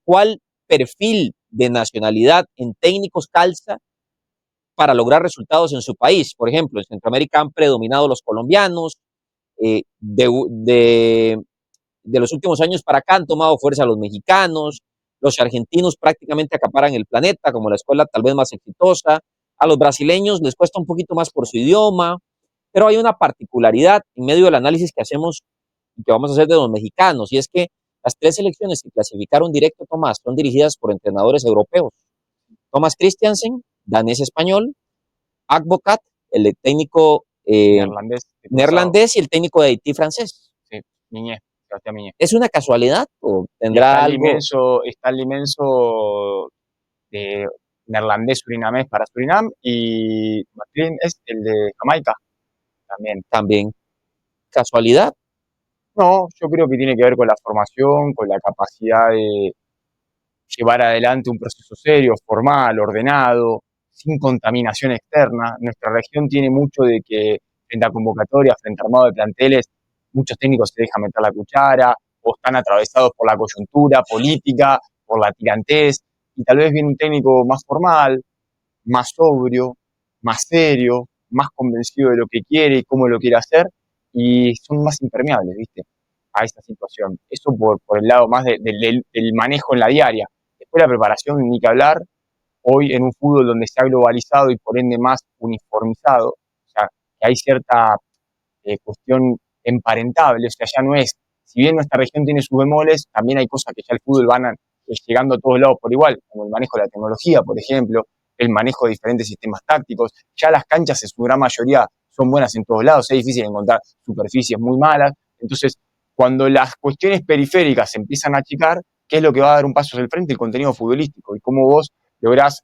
cuál perfil de nacionalidad en técnicos calza para lograr resultados en su país. Por ejemplo, en Centroamérica han predominado los colombianos, eh, de, de, de los últimos años para acá han tomado fuerza los mexicanos, los argentinos prácticamente acaparan el planeta como la escuela tal vez más exitosa, a los brasileños les cuesta un poquito más por su idioma, pero hay una particularidad en medio del análisis que hacemos y que vamos a hacer de los mexicanos, y es que las 3 selecciones que clasificaron directo, Tomás, son dirigidas por entrenadores europeos. Thomas Christiansen, danés español, Advocat, el técnico neerlandés, y el técnico de Haití francés. Sí, Miñé, Sebastián Miñé. ¿Es una casualidad o tendrá algo? Está el inmenso de neerlandés surinamés para Surinam, y Martín es el de Jamaica también. También. ¿Casualidad? No, yo creo que tiene que ver con la formación, con la capacidad de llevar adelante un proceso serio, formal, ordenado, sin contaminación externa. Nuestra región tiene mucho de que frente a convocatorias, frente a armado de planteles, muchos técnicos se dejan meter la cuchara o están atravesados por la coyuntura política, por la tirantez, y tal vez viene un técnico más formal, más sobrio, más serio, más convencido de lo que quiere y cómo lo quiere hacer, y son más impermeables, ¿viste?, a esta situación. Eso por el lado más del manejo en la diaria. Después la preparación, ni que hablar, hoy en un fútbol donde se ha globalizado y por ende más uniformizado, o sea, que hay cierta cuestión emparentable, o sea, ya no es, si bien nuestra región tiene sus bemoles, también hay cosas que ya el fútbol van llegando a todos lados por igual, como el manejo de la tecnología, por ejemplo, el manejo de diferentes sistemas tácticos. Ya las canchas en su gran mayoría son buenas en todos lados, es difícil encontrar superficies muy malas. Entonces, cuando las cuestiones periféricas se empiezan a achicar, ¿qué es lo que va a dar un paso hacia el frente? El contenido futbolístico, y cómo vos lográs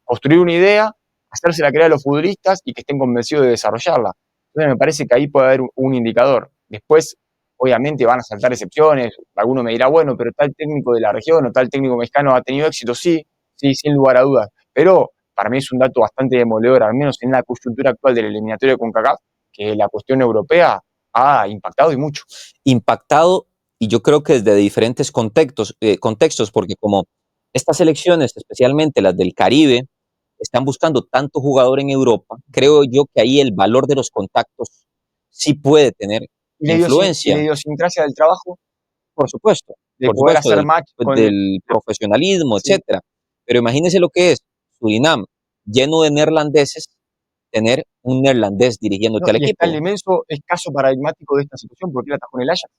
construir una idea, hacérsela creer a los futbolistas y que estén convencidos de desarrollarla. Entonces me parece que ahí puede haber un indicador. Después, obviamente, van a saltar excepciones. Alguno me dirá, bueno, pero tal técnico de la región o tal técnico mexicano ha tenido éxito. Sí, sí, sin lugar a dudas. Pero para mí es un dato bastante demoledor, al menos en la coyuntura actual del eliminatorio de CONCACAF, que la cuestión europea ha impactado y mucho. Impactado, y yo creo que desde diferentes contextos, porque como estas selecciones, especialmente las del Caribe, están buscando tanto jugador en Europa, creo yo que ahí el valor de los contactos sí puede tener influencia. Y la idiosincrasia del trabajo, por supuesto, de poder hacer match del profesionalismo, sí, etcétera. Pero imagínense lo que es Surinam, lleno de neerlandeses, tener un neerlandés dirigiéndote al equipo. Está el inmenso caso paradigmático de esta situación, porque él atajó en el Ajax.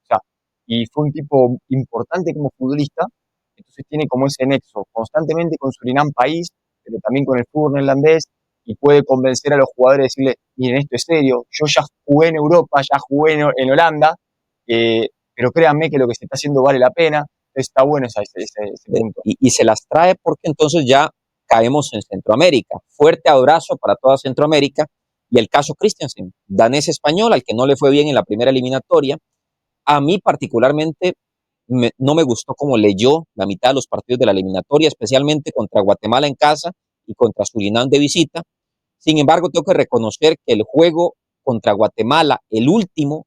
O sea, y fue un tipo importante como futbolista, entonces tiene como ese nexo constantemente con Surinam país, pero también con el fútbol neerlandés, y puede convencer a los jugadores de decirle, miren, esto es serio, yo ya jugué en Europa, ya jugué en Holanda, pero créanme que lo que se está haciendo vale la pena. Entonces está bueno ese punto. Y se las trae porque entonces ya caemos en Centroamérica. Fuerte abrazo para toda Centroamérica. Y el caso Christiansen, danés español, al que no le fue bien en la primera eliminatoria. A mí particularmente no me gustó cómo leyó la mitad de los partidos de la eliminatoria, especialmente contra Guatemala en casa y contra Surinam de visita. Sin embargo, tengo que reconocer que el juego contra Guatemala, el último,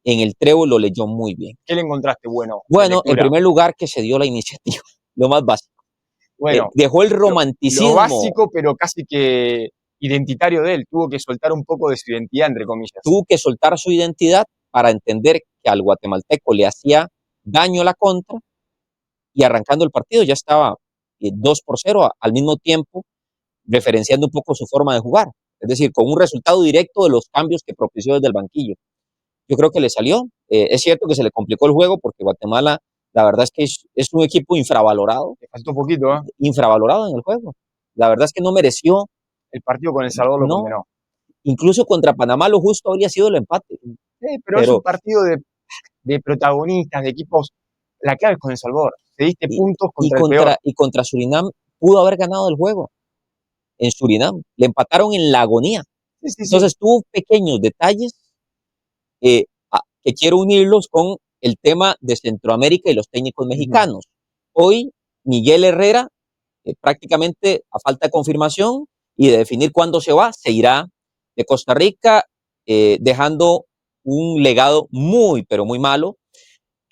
en el Trébol lo leyó muy bien. ¿Qué le encontraste bueno? Bueno, en primer lugar, que se dio la iniciativa, lo más básico. Bueno, dejó el romanticismo. Lo básico, pero casi que identitario de él. Tuvo que soltar un poco de su identidad, entre comillas. Tuvo que soltar su identidad para entender que al guatemalteco le hacía daño la contra, y arrancando el partido ya estaba 2-0 al mismo tiempo, referenciando un poco su forma de jugar. Es decir, con un resultado directo de los cambios que propició desde el banquillo. Yo creo que le salió. Es cierto que se le complicó el juego porque Guatemala, la verdad es que es un equipo infravalorado. Le faltó un poquito, ¿eh? Infravalorado en el juego. La verdad es que no mereció. El partido con El Salvador lo condenó. Incluso contra Panamá lo justo habría sido el empate. Pero es un partido de protagonistas, de equipos. La clave es con El Salvador. Te diste puntos contra el peor. Y contra Surinam pudo haber ganado el juego. En Surinam. Le empataron en la agonía. Entonces tuvo pequeños detalles que quiero unirlos con el tema de Centroamérica y los técnicos mexicanos. Hoy, Miguel Herrera, prácticamente a falta de confirmación y de definir cuándo se va, se irá de Costa Rica, dejando un legado muy, pero muy malo.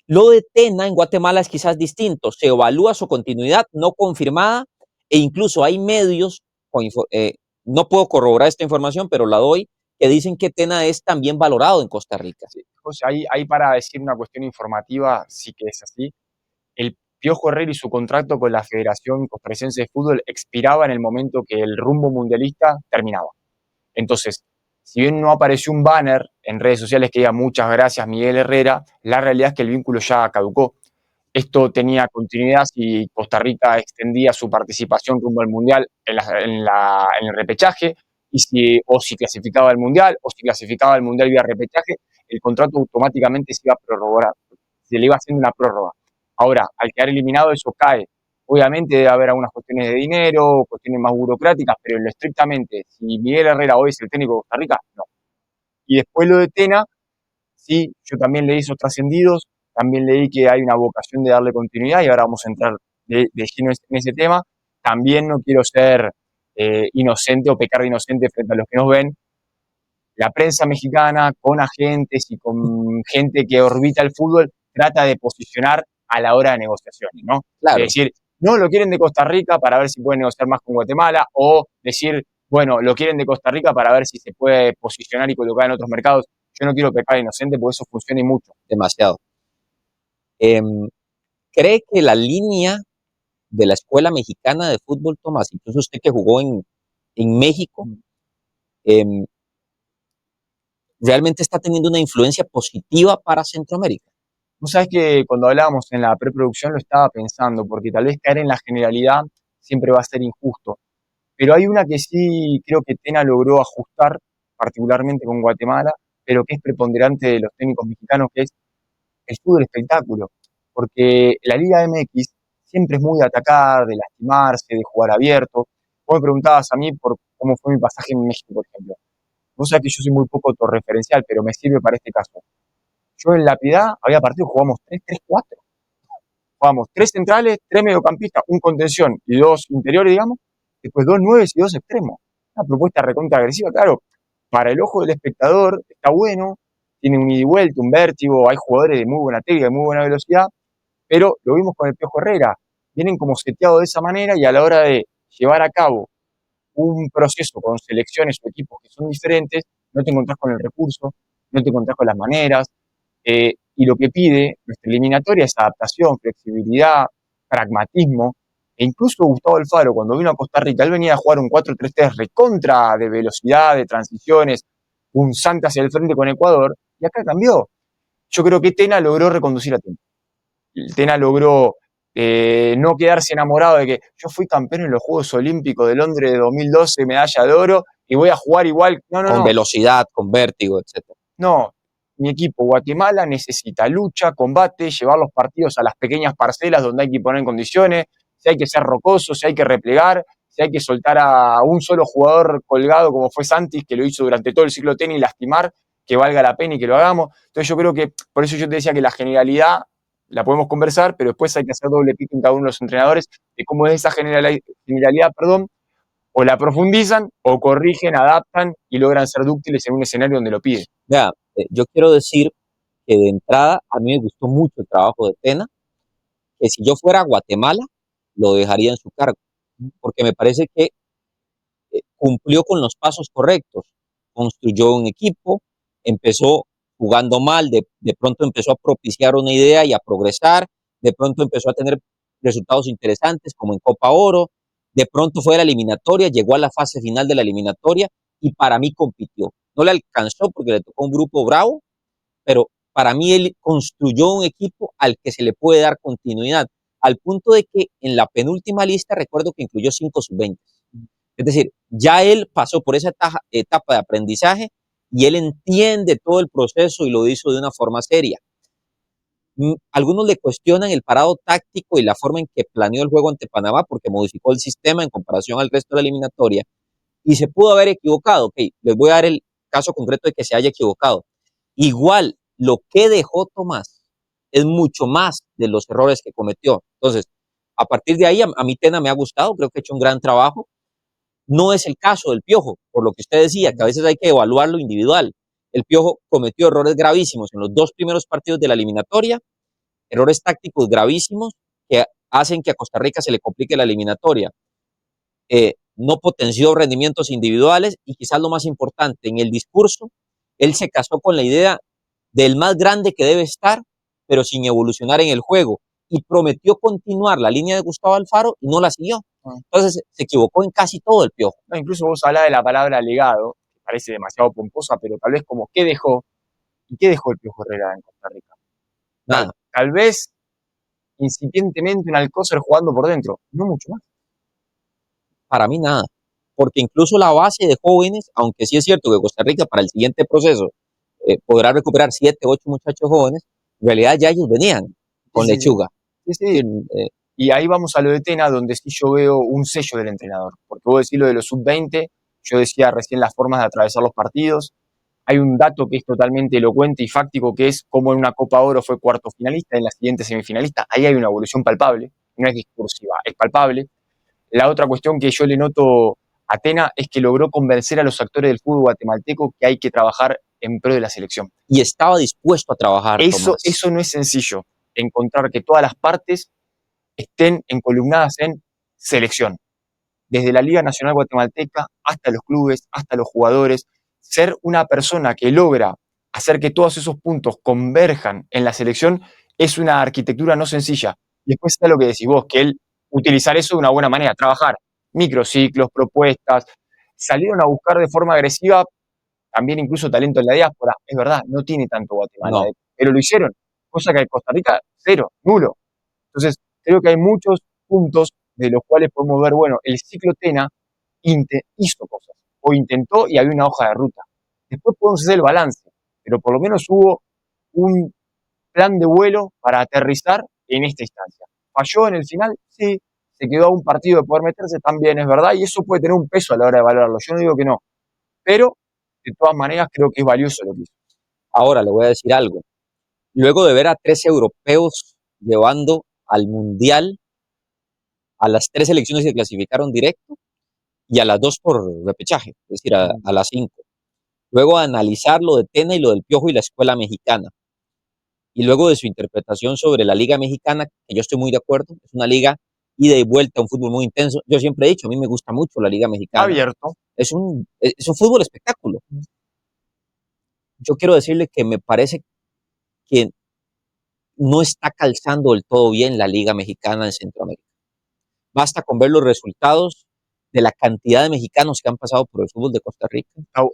Lo de Tena en Guatemala es quizás distinto, se evalúa su continuidad no confirmada e incluso hay medios, no puedo corroborar esta información, pero la doy, que dicen que Tena es también valorado en Costa Rica. Sí, José, ahí para decir una cuestión informativa, sí que es así. El Piojo Herrera y su contrato con la Federación Costarricense de Fútbol expiraba en el momento que el rumbo mundialista terminaba. Entonces, si bien no apareció un banner en redes sociales que diga muchas gracias Miguel Herrera, la realidad es que el vínculo ya caducó. Esto tenía continuidad si Costa Rica extendía su participación rumbo al Mundial en el repechaje, o si clasificaba al Mundial, o si clasificaba al Mundial vía repechaje, el contrato automáticamente se iba a prorrogar, se le iba haciendo una prórroga. Ahora, al quedar eliminado, eso cae. Obviamente debe haber algunas cuestiones de dinero, cuestiones más burocráticas, pero en lo estrictamente, si Miguel Herrera hoy es el técnico de Costa Rica, no. Y después lo de Tena, sí, yo también leí esos trascendidos, también leí que hay una vocación de darle continuidad y ahora vamos a entrar de lleno en ese tema. También no quiero ser inocente o pecar de inocente frente a los que nos ven. La prensa mexicana, con agentes y con gente que orbita el fútbol, trata de posicionar a la hora de negociaciones, ¿no? De Claro, decir, no, lo quieren de Costa Rica para ver si pueden negociar más con Guatemala, o decir, bueno, lo quieren de Costa Rica para ver si se puede posicionar y colocar en otros mercados. Yo no quiero pecar de inocente porque eso funciona y mucho. demasiado. Eh, ¿Cree que la línea de la Escuela Mexicana de Fútbol, Tomás, incluso usted que jugó en México, eh, realmente está teniendo una influencia positiva para Centroamérica? Vos sabés que cuando hablábamos en la preproducción lo estaba pensando, porque tal vez caer en la generalidad siempre va a ser injusto. Pero hay una que sí creo que Tena logró ajustar, particularmente con Guatemala, pero que es preponderante de los técnicos mexicanos, que es el fútbol espectáculo. Porque la Liga MX siempre es muy de atacar, de lastimarse, de jugar abierto. Vos me preguntabas a mí por cómo fue mi pasaje en México, por ejemplo. Vos sabés que yo soy muy poco autorreferencial, pero me sirve para este caso. Yo en La Piedad había partido, jugamos 3-3-4. Jugamos 3 centrales, 3 mediocampistas, un contención y 2 interiores, digamos, después 2 9 y 2 extremos. Una propuesta recontra agresiva, claro, para el ojo del espectador está bueno, tiene un ida y vuelta, un vértigo, hay jugadores de muy buena técnica, de muy buena velocidad, pero lo vimos con el Piojo Herrera, vienen como seteados de esa manera y a la hora de llevar a cabo un proceso con selecciones o equipos que son diferentes, no te encontrás con el recurso, no te encontrás con las maneras, y lo que pide nuestra eliminatoria es adaptación, flexibilidad, pragmatismo, e incluso Gustavo Alfaro, cuando vino a Costa Rica, él venía a jugar un 4-3-3 recontra de velocidad, de transiciones, un Santa hacia el frente con Ecuador, y acá cambió. Yo creo que Tena logró reconducir a tiempo. Tena logró no quedarse enamorado de que yo fui campeón en los Juegos Olímpicos de Londres de 2012, medalla de oro, y voy a jugar igual. No, no, Con no. velocidad, con vértigo, etcétera. No, mi equipo Guatemala necesita lucha, combate, llevar los partidos a las pequeñas parcelas donde hay que poner en condiciones, si hay que ser rocoso, si hay que replegar, si hay que soltar a un solo jugador colgado como fue Santis, que lo hizo durante todo el ciclo tenis, lastimar, que valga la pena y que lo hagamos. Entonces yo creo que, por eso yo te decía que la generalidad la podemos conversar, pero después hay que hacer doble pico en cada uno de los entrenadores de cómo es esa generalidad, perdón, o la profundizan o corrigen, adaptan y logran ser dúctiles en un escenario donde lo pide. Vea, yo quiero decir que de entrada a mí me gustó mucho el trabajo de Tena, que si yo fuera a Guatemala, lo dejaría en su cargo, porque me parece que cumplió con los pasos correctos, construyó un equipo, empezó jugando mal, de pronto empezó a propiciar una idea y a progresar, de pronto empezó a tener resultados interesantes como en Copa Oro, de pronto fue a la eliminatoria, llegó a la fase final de la eliminatoria y para mí compitió. No le alcanzó porque le tocó un grupo bravo, pero para mí él construyó un equipo al que se le puede dar continuidad, al punto de que en la penúltima lista recuerdo que incluyó 5 sub-20. Es decir, ya él pasó por esa etapa de aprendizaje y él entiende todo el proceso y lo hizo de una forma seria. Algunos le cuestionan el parado táctico y la forma en que planeó el juego ante Panamá porque modificó el sistema en comparación al resto de la eliminatoria y se pudo haber equivocado. Ok, les voy a dar el caso concreto de que se haya equivocado. Igual, lo que dejó Tomás es mucho más de los errores que cometió. Entonces, a partir de ahí, a mí Tena me ha gustado, creo que ha hecho un gran trabajo. No es el caso del Piojo, por lo que usted decía, que a veces hay que evaluar lo individual. El Piojo cometió errores gravísimos en los 2 primeros partidos de la eliminatoria errores tácticos gravísimos que hacen que a Costa Rica se le complique la eliminatoria. No potenció rendimientos individuales y quizás lo más importante, en el discurso, él se casó con la idea del más grande que debe estar, pero sin evolucionar en el juego, y prometió continuar la línea de Gustavo Alfaro y no la siguió. Entonces se equivocó en casi todo el Piojo. No, incluso vos hablás de la palabra legado, que parece demasiado pomposa, pero tal vez como ¿qué dejó? ¿Y qué dejó el Piojo Herrera en Costa Rica? Nada. Tal vez incipientemente un Alcócer jugando por dentro, no mucho más. Para mí nada, porque incluso la base de jóvenes, aunque sí es cierto que Costa Rica para el siguiente proceso podrá recuperar 7, 8 muchachos jóvenes, en realidad ya ellos venían con lechuga. Sí. Y ahí vamos a lo de Tena, donde sí yo veo un sello del entrenador, porque vos decís lo de los sub-20, yo decía recién las formas de atravesar los partidos. Hay un dato que es totalmente elocuente y fáctico, que es cómo en una Copa Oro fue cuarto finalista, en la siguiente semifinalista. Ahí hay una evolución palpable, no es discursiva, es palpable. La otra cuestión que yo le noto a Tena es que logró convencer a los actores del fútbol guatemalteco que hay que trabajar en pro de la selección. Y estaba dispuesto a trabajar, Eso no es sencillo, encontrar que todas las partes estén encolumnadas en selección. Desde la Liga Nacional Guatemalteca hasta los clubes, hasta los jugadores, ser una persona que logra hacer que todos esos puntos converjan en la selección es una arquitectura no sencilla. Y después está lo que decís vos, que él utilizar eso de una buena manera, trabajar microciclos, propuestas, salieron a buscar de forma agresiva también incluso talento en la diáspora, es verdad, no tiene tanto Guatemala, pero lo hicieron, cosa que en Costa Rica, cero, nulo. Entonces, creo que hay muchos puntos de los cuales podemos ver, bueno, el ciclo Tena hizo cosas, o intentó y había una hoja de ruta. Después podemos hacer el balance, pero por lo menos hubo un plan de vuelo para aterrizar en esta instancia. ¿Falló en el final? Sí. ¿Se quedó a un partido de poder meterse? También es verdad, y eso puede tener un peso a la hora de valorarlo. Yo no digo que no, pero de todas maneras creo que es valioso lo que hizo. Ahora le voy a decir algo. Luego de ver a 3 europeos llevando al Mundial a las 3 selecciones que clasificaron directo y a las 2 por repechaje, es decir, a las 5. Luego de analizar lo de Tena y lo del Piojo y la escuela mexicana. Y luego de su interpretación sobre la Liga Mexicana, que yo estoy muy de acuerdo, es una liga ida y vuelta, un fútbol muy intenso. Yo siempre he dicho, a mí me gusta mucho la Liga Mexicana. Abierto. Es un fútbol espectáculo. Yo quiero decirle que me parece que no está calzando del todo bien la Liga Mexicana en Centroamérica. Basta con ver los resultados de la cantidad de mexicanos que han pasado por el fútbol de Costa Rica.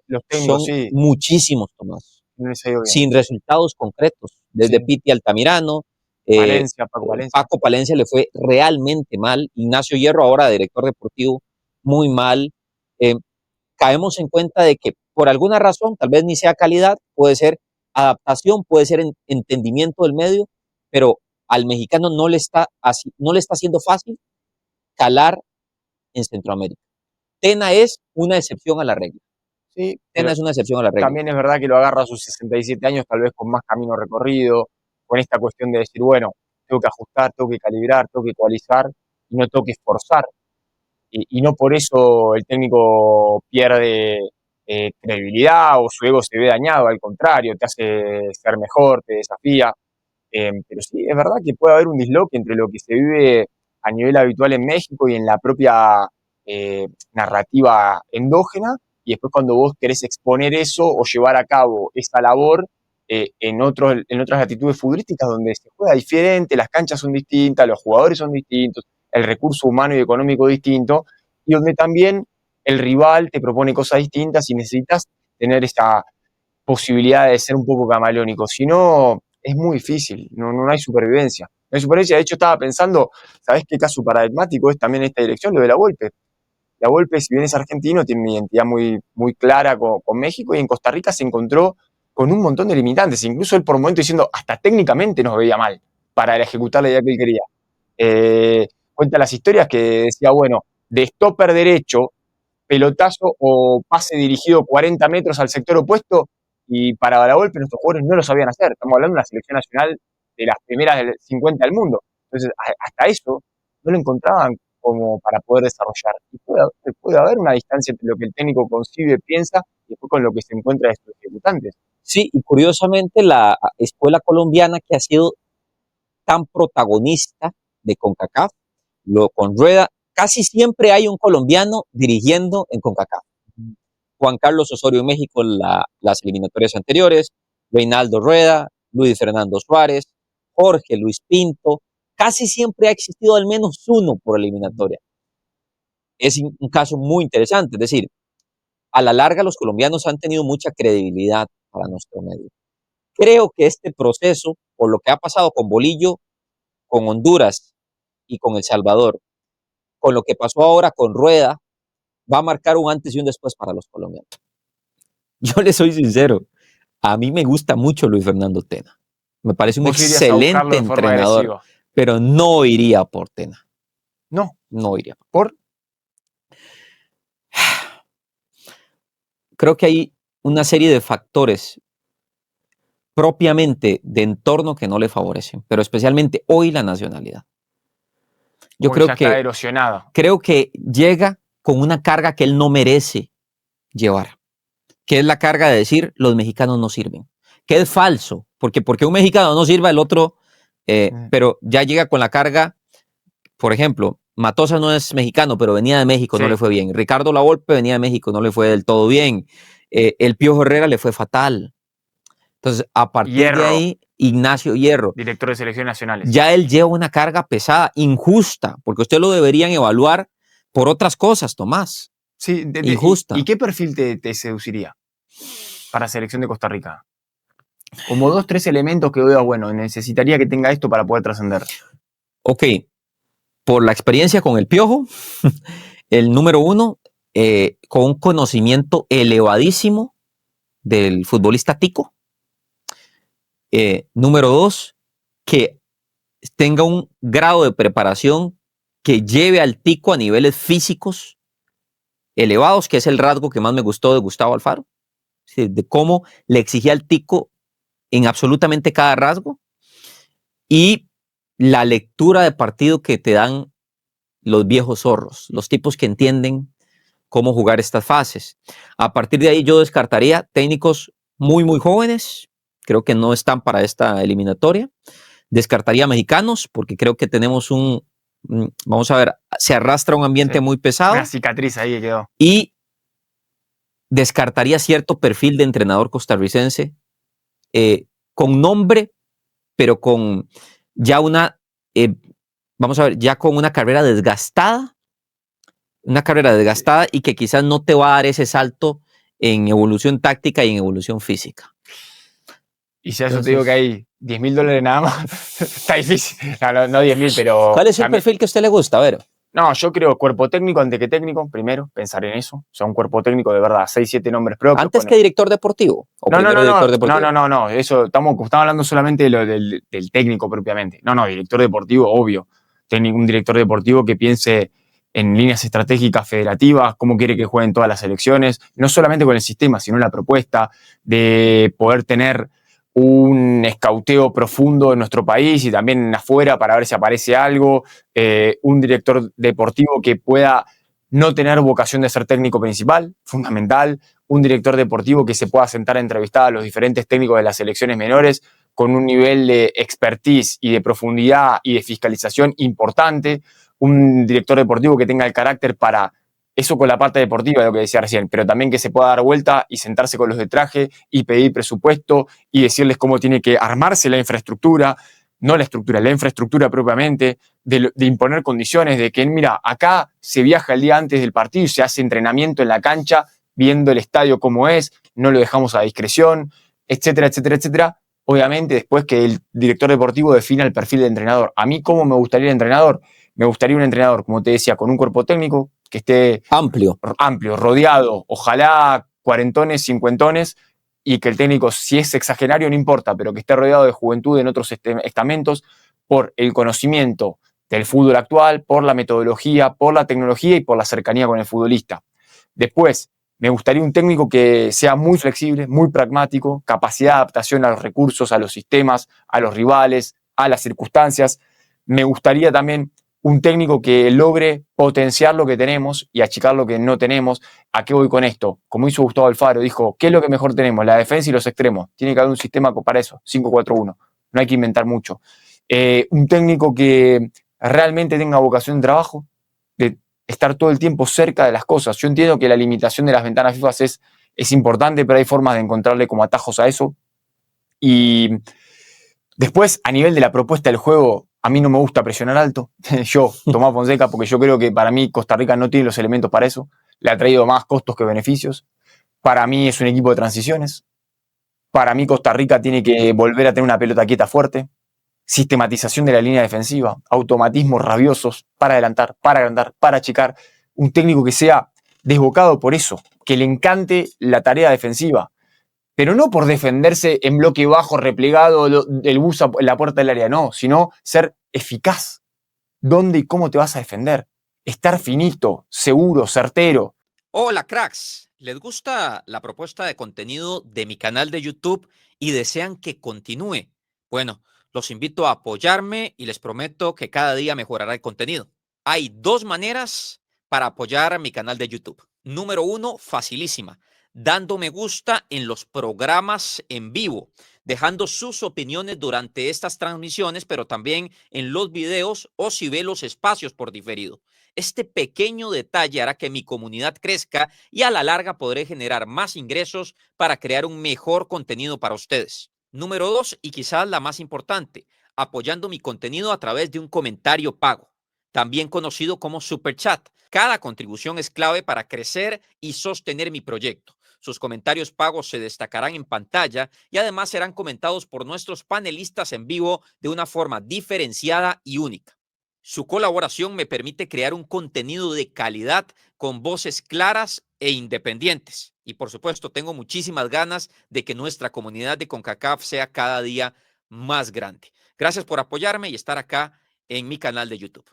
Los técnicos, son muchísimos, Tomás. No sin resultados concretos. Desde Piti Altamirano, Palencia, Paco Palencia le fue realmente mal. Ignacio Hierro, ahora director deportivo, muy mal. Caemos en cuenta de que por alguna razón, tal vez ni sea calidad, puede ser adaptación, puede ser entendimiento del medio, pero al mexicano no le está haciendo fácil calar en Centroamérica. Tena es una excepción a la regla. Sí, Tena es una excepción a la regla. También es verdad que lo agarra a sus 67 años, tal vez con más camino recorrido, con esta cuestión de decir, bueno, tengo que ajustar, tengo que calibrar, tengo que ecualizar y no tengo que esforzar. Y no por eso el técnico pierde credibilidad o su ego se ve dañado, al contrario, te hace ser mejor, te desafía. Pero sí, es verdad que puede haber un disloque entre lo que se vive a nivel habitual en México y en la propia narrativa endógena, y después cuando vos querés exponer eso o llevar a cabo esa labor en otras latitudes futbolísticas donde se juega diferente, las canchas son distintas, los jugadores son distintos, el recurso humano y económico distinto, y donde también el rival te propone cosas distintas y necesitas tener esta posibilidad de ser un poco camaleónico. Si no, es muy difícil, no hay supervivencia. No hay supervivencia. De hecho, estaba pensando, ¿sabés qué caso paradigmático es también esta dirección? Lo de la Volpe. La Volpe, si bien es argentino, tiene una identidad muy clara con México, y en Costa Rica se encontró con un montón de limitantes, incluso él por un momento diciendo, hasta técnicamente nos veía mal para ejecutar la idea que él quería. Cuenta las historias que decía, bueno, de stopper derecho, pelotazo o pase dirigido 40 metros al sector opuesto, y para la Volpe nuestros jugadores no lo sabían hacer. Estamos hablando de una selección nacional de las primeras del 50 del mundo. Entonces, hasta eso no lo encontraban como para poder desarrollar. Y puede haber una distancia entre lo que el técnico concibe, piensa, y después con lo que se encuentra de sus ejecutantes. Sí, y curiosamente la escuela colombiana, que ha sido tan protagonista de CONCACAF. Con Rueda, casi siempre hay un colombiano dirigiendo en CONCACAF. Juan Carlos Osorio en México las eliminatorias anteriores, Reinaldo Rueda, Luis Fernando Suárez, Jorge Luis Pinto, casi siempre ha existido al menos uno por eliminatoria. Es un caso muy interesante, es decir, a la larga los colombianos han tenido mucha credibilidad para nuestro medio. Creo que este proceso, por lo que ha pasado con Bolillo, con Honduras y con El Salvador, con lo que pasó ahora con Rueda, va a marcar un antes y un después para los colombianos. Yo le soy sincero, a mí me gusta mucho Luis Fernando Tena. Me parece un excelente entrenador, pero no iría por Tena. No iría. ¿Por? Creo que hay una serie de factores propiamente de entorno que no le favorecen, pero especialmente hoy la nacionalidad. Yo creo que está erosionada. Creo que llega con una carga que él no merece llevar, que es la carga de decir los mexicanos no sirven, que es falso, porque un mexicano no sirva el otro, pero ya llega con la carga. Por ejemplo, Matosas no es mexicano, pero venía de México, sí. No le fue bien. Ricardo Lavolpe venía de México, no le fue del todo bien. El Piojo Herrera le fue fatal. Entonces, a partir de ahí, Ignacio Hierro, director de selecciones nacionales, ya él lleva una carga pesada, injusta, porque usted lo deberían evaluar por otras cosas, Tomás. Sí, injusta. ¿Y qué perfil te seduciría para selección de Costa Rica? Como 2, 3 elementos que veo, bueno, necesitaría que tenga esto para poder trascender. Ok, por la experiencia con el Piojo, el número 1, con un conocimiento elevadísimo del futbolista tico. Número 2, que tenga un grado de preparación que lleve al tico a niveles físicos elevados, que es el rasgo que más me gustó de Gustavo Alfaro, de cómo le exigía al tico en absolutamente cada rasgo, y la lectura de partido que te dan los viejos zorros, los tipos que entienden cómo jugar estas fases. A partir de ahí yo descartaría técnicos muy, muy jóvenes, creo que no están para esta eliminatoria. Descartaría mexicanos, porque creo que tenemos vamos a ver, se arrastra un ambiente muy pesado. Una cicatriz ahí que quedó. Y descartaría cierto perfil de entrenador costarricense, con nombre, pero con ya vamos a ver, ya con una carrera desgastada, y que quizás no te va a dar ese salto en evolución táctica y en evolución física. Y si a eso te digo que hay $10,000 nada más, está difícil. No 10,000, pero... ¿Cuál es el perfil que a usted le gusta? A ver. No, yo creo cuerpo técnico antes que técnico, primero, pensar en eso. O sea, un cuerpo técnico de verdad, 6, 7 nombres propios. ¿Antes que director deportivo? No, eso, estamos hablando solamente del técnico propiamente. No, director deportivo, obvio. Un director deportivo que piense en líneas estratégicas federativas, cómo quiere que jueguen todas las elecciones, no solamente con el sistema, sino la propuesta de poder tener un escauteo profundo en nuestro país y también afuera para ver si aparece algo, un director deportivo que pueda no tener vocación de ser técnico principal, fundamental, un director deportivo que se pueda sentar a entrevistar a los diferentes técnicos de las selecciones menores con un nivel de expertise y de profundidad y de fiscalización importante, un director deportivo que tenga el carácter para eso con la parte deportiva, lo que decía recién, pero también que se pueda dar vuelta y sentarse con los de traje y pedir presupuesto y decirles cómo tiene que armarse la infraestructura, no la estructura, la infraestructura propiamente, de imponer condiciones, de que, mira, acá se viaja el día antes del partido y se hace entrenamiento en la cancha, viendo el estadio como es, no lo dejamos a discreción, etcétera, etcétera, etcétera. Obviamente, después que el director deportivo defina el perfil de entrenador. A mí, ¿cómo me gustaría el entrenador? Me gustaría un entrenador, como te decía, con un cuerpo técnico que esté amplio, rodeado, ojalá cuarentones, cincuentones, y que el técnico, si es exagerario, no importa, pero que esté rodeado de juventud en otros estamentos por el conocimiento del fútbol actual, por la metodología, por la tecnología y por la cercanía con el futbolista. Después, me gustaría un técnico que sea muy flexible, muy pragmático, capacidad de adaptación a los recursos, a los sistemas, a los rivales, a las circunstancias. Me gustaría también un técnico que logre potenciar lo que tenemos y achicar lo que no tenemos. ¿A qué voy con esto? Como hizo Gustavo Alfaro, dijo, ¿qué es lo que mejor tenemos? La defensa y los extremos. Tiene que haber un sistema para eso, 5-4-1. No hay que inventar mucho. Un técnico que realmente tenga vocación de trabajo, de estar todo el tiempo cerca de las cosas. Yo entiendo que la limitación de las ventanas FIFA es importante, pero hay formas de encontrarle como atajos a eso. Y después, a nivel de la propuesta del juego, a mí no me gusta presionar alto. Yo, Tomás Fonseca, porque yo creo que para mí Costa Rica no tiene los elementos para eso. Le ha traído más costos que beneficios. Para mí es un equipo de transiciones. Para mí Costa Rica tiene que volver a tener una pelota quieta fuerte. Sistematización de la línea defensiva. Automatismos rabiosos para adelantar, para agrandar, para achicar. Un técnico que sea desbocado por eso. Que le encante la tarea defensiva. Pero no por defenderse en bloque bajo, replegado, el bus a la puerta del área, no, sino ser eficaz. ¿Dónde y cómo te vas a defender? Estar finito, seguro, certero. Hola cracks, ¿les gusta la propuesta de contenido de mi canal de YouTube y desean que continúe? Bueno, los invito a apoyarme y les prometo que cada día mejorará el contenido. Hay dos maneras para apoyar a mi canal de YouTube. Número uno, facilísima, dando me gusta en los programas en vivo, dejando sus opiniones durante estas transmisiones, pero también en los videos o si ve los espacios por diferido. Este pequeño detalle hará que mi comunidad crezca y a la larga podré generar más ingresos para crear un mejor contenido para ustedes. Número dos, y quizás la más importante, apoyando mi contenido a través de un comentario pago, también conocido como Super Chat. Cada contribución es clave para crecer y sostener mi proyecto. Sus comentarios pagos se destacarán en pantalla y además serán comentados por nuestros panelistas en vivo de una forma diferenciada y única. Su colaboración me permite crear un contenido de calidad con voces claras e independientes. Y por supuesto, tengo muchísimas ganas de que nuestra comunidad de CONCACAF sea cada día más grande. Gracias por apoyarme y estar acá en mi canal de YouTube.